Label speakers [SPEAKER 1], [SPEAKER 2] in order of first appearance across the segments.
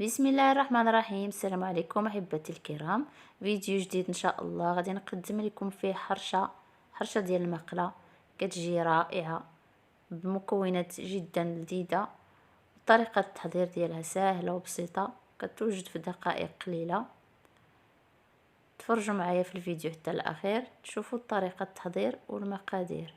[SPEAKER 1] بسم الله الرحمن الرحيم. السلام عليكم احبتي الكرام، فيديو جديد ان شاء الله غادي نقدم لكم فيه حرشه ديال المقله كتجي رائعه بمكونات جدا لذيذه. طريقه التحضير ديالها سهله وبسيطه، كتوجد في دقائق قليله. تفرجوا معايا في الفيديو حتى الاخير تشوفوا طريقه التحضير والمقادير.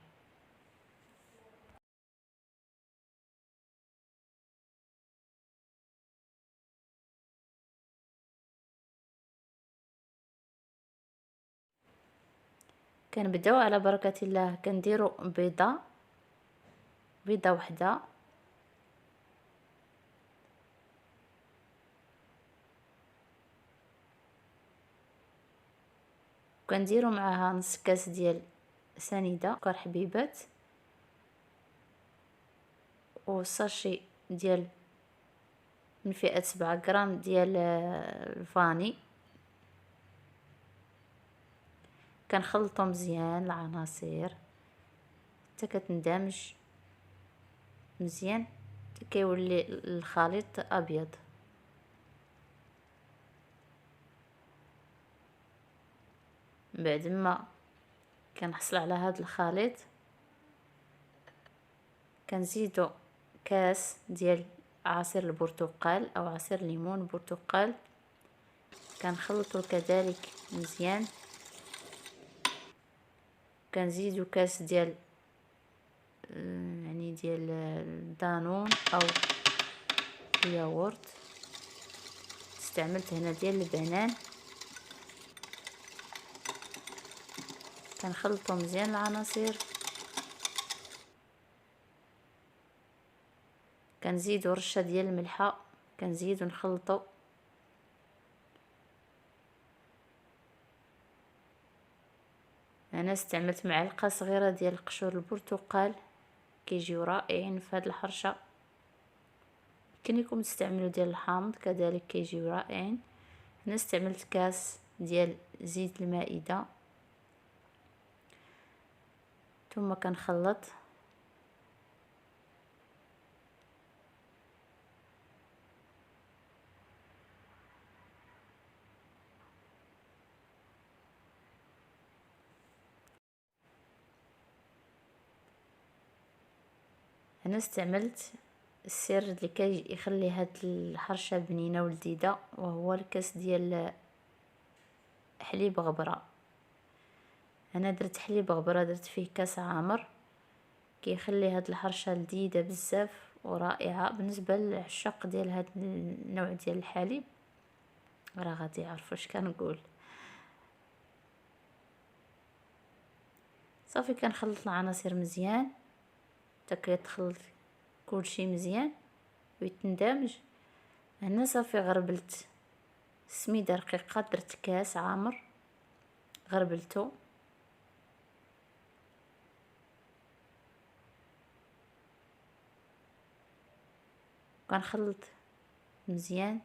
[SPEAKER 1] كنبداو على بركه الله. كنديروا بيضه وحده، وكنديروا معاها نص كاس ديال سنيده سكر حبيبات، وساشي ديال من فئة 7 غرام ديال الفاني. كنخلطو مزيان العناصر حتى كتندمج مزيان حتى كيولي الخليط ابيض. بعد ما كنحصل على هذا الخليط كنزيدو كاس ديال عصير البرتقال او عصير ليمون برتقال، كنخلطو كذلك مزيان. كنزيدو كاس ديال ديال الدانون او الياغورت، استعملت هنا ديال البنان. كنخلطو مزيان العناصر، كنزيدو رشه ديال الملحه، كنزيدو نخلطو. انا استعملت معلقه صغيره ديال قشور البرتقال، كيجيو رائعين في هذه الحرشه. يمكن لكم تستعملوا ديال الحامض كذلك كيجيو رائعين. انا استعملت كاس ديال زيت المائده، ثم كنخلط. انا استعملت السر اللي كيخلي هاد الحرشه بنينه ولذيذه، وهو الكاس ديال حليب غبره. انا درت حليب غبره، درت فيه كاس عامر، كيخلي هاد الحرشه لذيذه بزاف ورائعه. بالنسبه للعشاق ديال هاد النوع ديال الحليب راه غادي يعرفوا اش كنقول. صافي كنخلط العناصر مزيان حتى كيتخلط كلشي مزيان ويتندمج. هنا صافي غربلت سميده رقيقه، درت كاس عامر غربلته. كنخلط مزيان.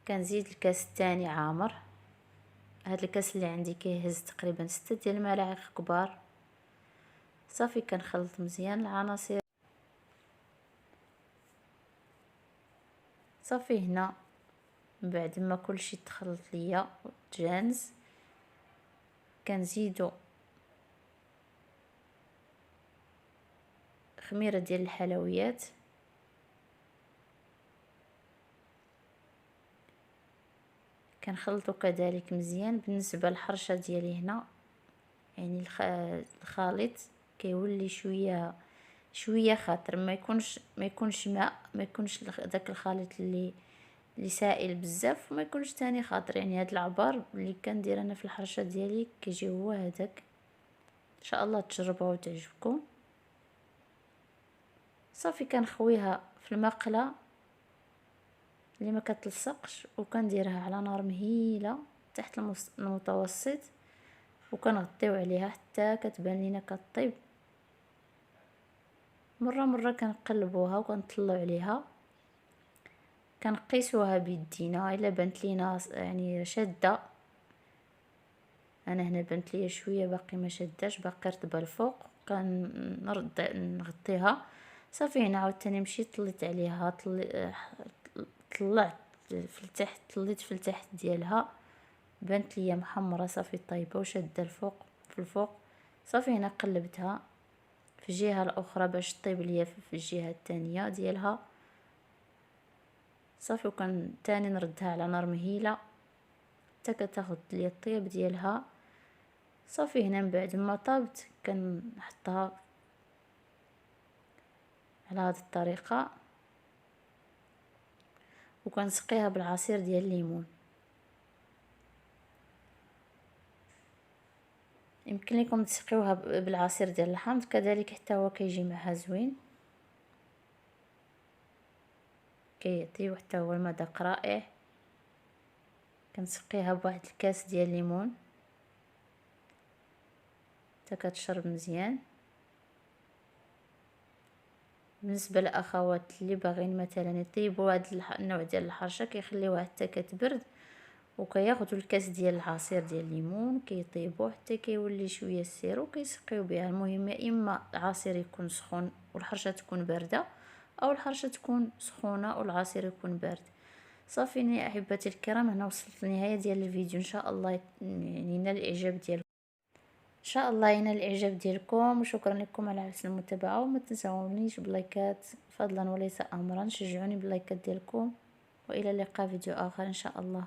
[SPEAKER 1] كنزيد الكاس الثاني عامر. هاد الكاس اللي عندي كيهز تقريبا 6 ديال الملاعق كبار. صافي كنخلط مزيان العناصر. صافي هنا بعد ما كلشي تخلط ليا وتجانس، كنزيدو خميره ديال الحلويات، كنخلطو كذلك مزيان. بالنسبه للحرشه ديالي هنا الخليط كيولي شويه خاطر ما يكونش ماء، ما يكونش داك الخليط اللي سائل بزاف، وما يكونش تاني خاطر. هاد العبار اللي كندير انا في الحرشه ديالي كيجي هو هذاك. ان شاء الله تجربوها وتعجبكم. صافي كنخويها في المقله اللي ما كتلصقش، وكنديرها على نار مهيله تحت المتوسط، وكنغطيو عليها حتى كتبان لينا كطيب. مره كنقلبوها وكنطلعوا عليها، كنقيسوها بيدينا. الا بانت لينا شاده، انا هنا بانت ليا شويه باقي ما شداش، باقي رطبه الفوق، كنرد نغطيها. صافي هنا عاوتاني مشيت طليت عليها، طلعت في التحت، طليت في التحت ديالها، بانت ليا محمره صافي طيبه وشاده الفوق في الفوق. صافي هنا قلبتها في الجهه الاخرى باش طيب ليا في الجهه الثانيه ديالها. صافي وكان تاني نردها على نار مهيله حتى كتاخد ليا الطياب ديالها. صافي هنا من بعد ما طابت كنحطها على هذه الطريقه وكنسقيها بالعصير ديال الليمون. يمكن لكم تسقيوها بالعصير ديال الحامض كذلك، حتى هو كيجي معها زوين، كيعطيو حتى هو المذاق رائع. كنسقيها بواحد الكاس ديال الليمون حتى كتشرب مزيان. بالنسبه للاخوات اللي باغيين مثلا يطيبوا هذا النوع ديال الحرشه كيخليوها حتى كتبرد وكياخذوا الكاس ديال العصير ديال الليمون كيطيبوه حتى كيولي شويه السيرو كيسقيو بها. المهم يا اما العصير يكون سخون والحرشه تكون بارده، او الحرشه تكون سخونه والعصير يكون بارد. صافي يا احبتي الكرام، هنا وصلت للنهايه ديال الفيديو. ان شاء الله يعني ينال الاعجاب ديالكم، ان شاء الله ينال الاعجاب ديالكم، وشكرا لكم على حسن المتابعه. وما تنسونيش باللايكات فضلا وليس امرا، شجعوني باللايكات ديالكم، والى اللقاء فيديو اخر ان شاء الله.